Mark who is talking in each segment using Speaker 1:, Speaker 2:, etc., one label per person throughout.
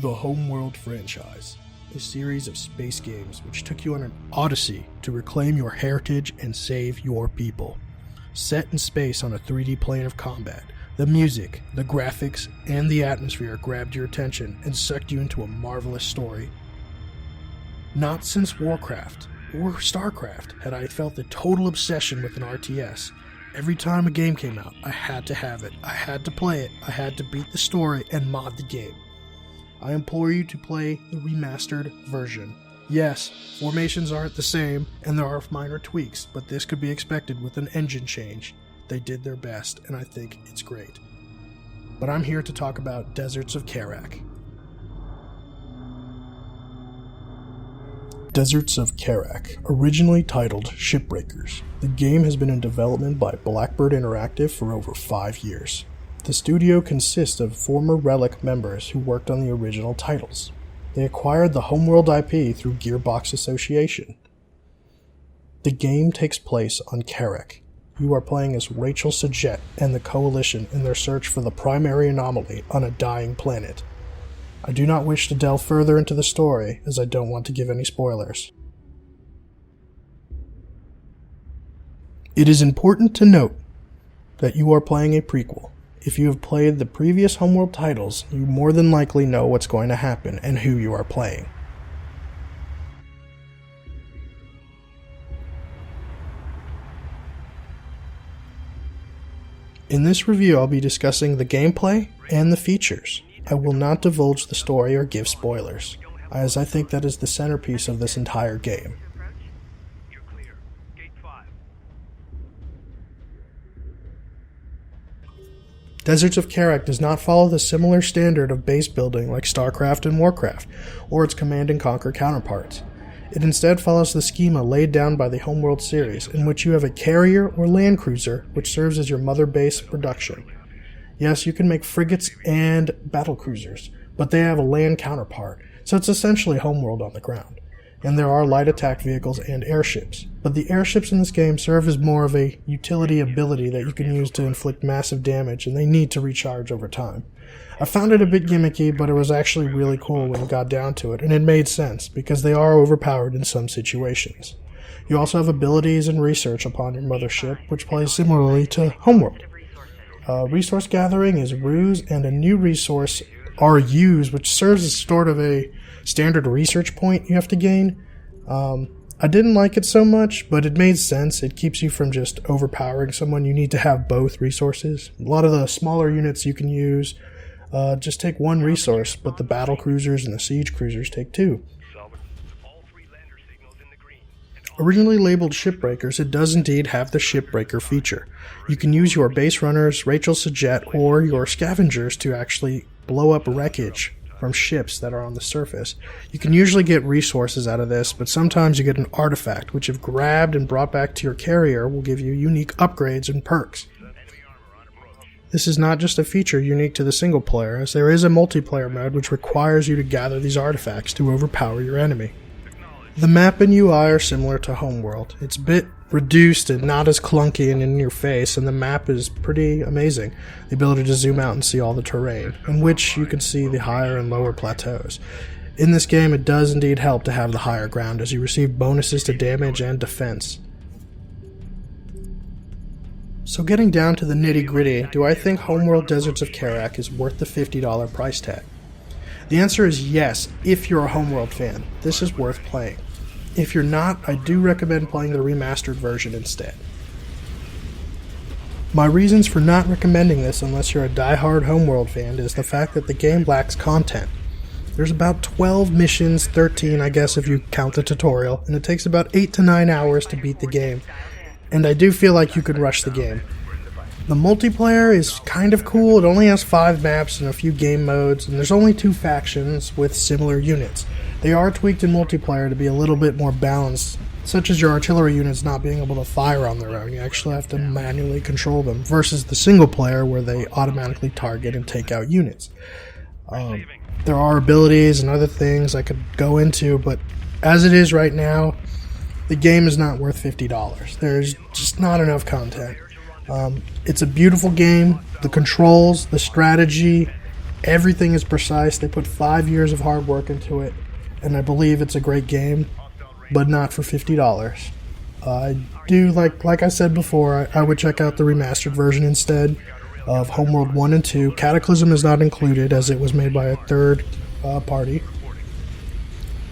Speaker 1: The Homeworld franchise, a series of space games which took you on an odyssey to reclaim your heritage and save your people. Set in space on a 3D plane of combat, the music, the graphics, and the atmosphere grabbed your attention and sucked you into a marvelous story. Not since Warcraft or StarCraft had I felt a total obsession with an RTS. Every time a game came out, I had to have it, I had to play it, I had to beat the story and mod the game. I implore you to play the remastered version. Yes, formations aren't the same, and there are minor tweaks, but this could be expected with an engine change. They did their best, and I think it's great. But I'm here to talk about Deserts of Kharak. Deserts of Kharak, originally titled Shipbreakers. The game has been in development by Blackbird Interactive for over 5 years. The studio consists of former Relic members who worked on the original titles. They acquired the Homeworld IP through Gearbox Association. The game takes place on Kharak. You are playing as Rachel Sajet and the Coalition in their search for the primary anomaly on a dying planet. I do not wish to delve further into the story, as I don't want to give any spoilers. It is important to note that you are playing a prequel. If you have played the previous Homeworld titles, you more than likely know what's going to happen and who you are playing. In this review, I'll be discussing the gameplay and the features. I will not divulge the story or give spoilers, as I think that is the centerpiece of this entire game. Deserts of Kharak does not follow the similar standard of base building like StarCraft and Warcraft, or its Command and Conquer counterparts. It instead follows the schema laid down by the Homeworld series, in which you have a carrier or land cruiser which serves as your mother base production. Yes, you can make frigates and battle cruisers, but they have a land counterpart, so it's essentially Homeworld on the ground. And there are light attack vehicles and airships, but the airships in this game serve as more of a utility ability that you can use to inflict massive damage, and they need to recharge over time. I found it a bit gimmicky, but it was actually really cool when it got down to it, and it made sense, because they are overpowered in some situations. You also have abilities and research upon your mothership, which plays similarly to Homeworld. Resource gathering is Ruse, and a new resource, RUs, which serves as sort of a standard research point you have to gain. I didn't like it so much, but it made sense. It keeps you from just overpowering someone. You need to have both resources. A lot of the smaller units you can use just take one resource, but the battle cruisers and the siege cruisers take two. Originally labeled Shipbreakers, it does indeed have the Shipbreaker feature. You can use your base runners, Rachel Sajet, or your scavengers to actually blow up wreckage from ships that are on the surface. You can usually get resources out of this, but sometimes you get an artifact, which if grabbed and brought back to your carrier will give you unique upgrades and perks. This is not just a feature unique to the single player, as there is a multiplayer mode which requires you to gather these artifacts to overpower your enemy. The map and UI are similar to Homeworld. It's a bit reduced and not as clunky and in your face, and the map is pretty amazing. The ability to zoom out and see all the terrain, in which you can see the higher and lower plateaus. In this game, it does indeed help to have the higher ground, as you receive bonuses to damage and defense. So getting down to the nitty-gritty, do I think Homeworld Deserts of Kharak is worth the $50 price tag? The answer is yes, if you're a Homeworld fan. This is worth playing. If you're not, I do recommend playing the remastered version instead. My reasons for not recommending this unless you're a die-hard Homeworld fan is the fact that the game lacks content. There's about 12 missions, 13 I guess if you count the tutorial, and it takes about 8 to 9 hours to beat the game, and I do feel like you could rush the game. The multiplayer is kind of cool. It only has 5 maps and a few game modes, and there's only 2 factions with similar units. They are tweaked in multiplayer to be a little bit more balanced, such as your artillery units not being able to fire on their own. You actually have to manually control them, versus the single player where they automatically target and take out units. There are abilities and other things I could go into, but as it is right now, the game is not worth $50. There's just not enough content. It's a beautiful game. The controls, the strategy, Everything is precise. They put 5 years of hard work into it, and I believe it's a great game, but not for $50. I do, like I said before, I would check out the remastered version instead of Homeworld 1 and 2. Cataclysm is not included as it was made by a third party.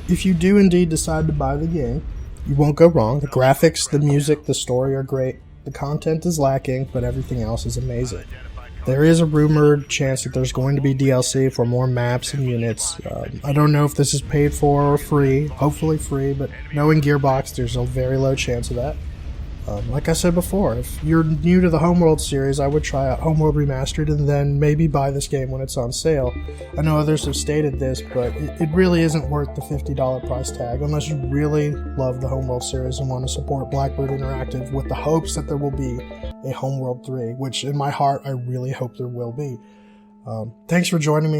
Speaker 1: If you do indeed decide to buy the game, you won't go wrong. The graphics, the music, the story are great. The content is lacking, but everything else is amazing. There is a rumored chance that there's going to be DLC for more maps and units. I don't know if this is paid for or free. Hopefully free, but knowing Gearbox, there's a very low chance of that. Like I said before, if you're new to the Homeworld series, I would try out Homeworld Remastered and then maybe buy this game when it's on sale. I know others have stated this, but it really isn't worth the $50 price tag unless you really love the Homeworld series and want to support Blackbird Interactive with the hopes that there will be a Homeworld 3, which in my heart I really hope there will be. Thanks for joining me.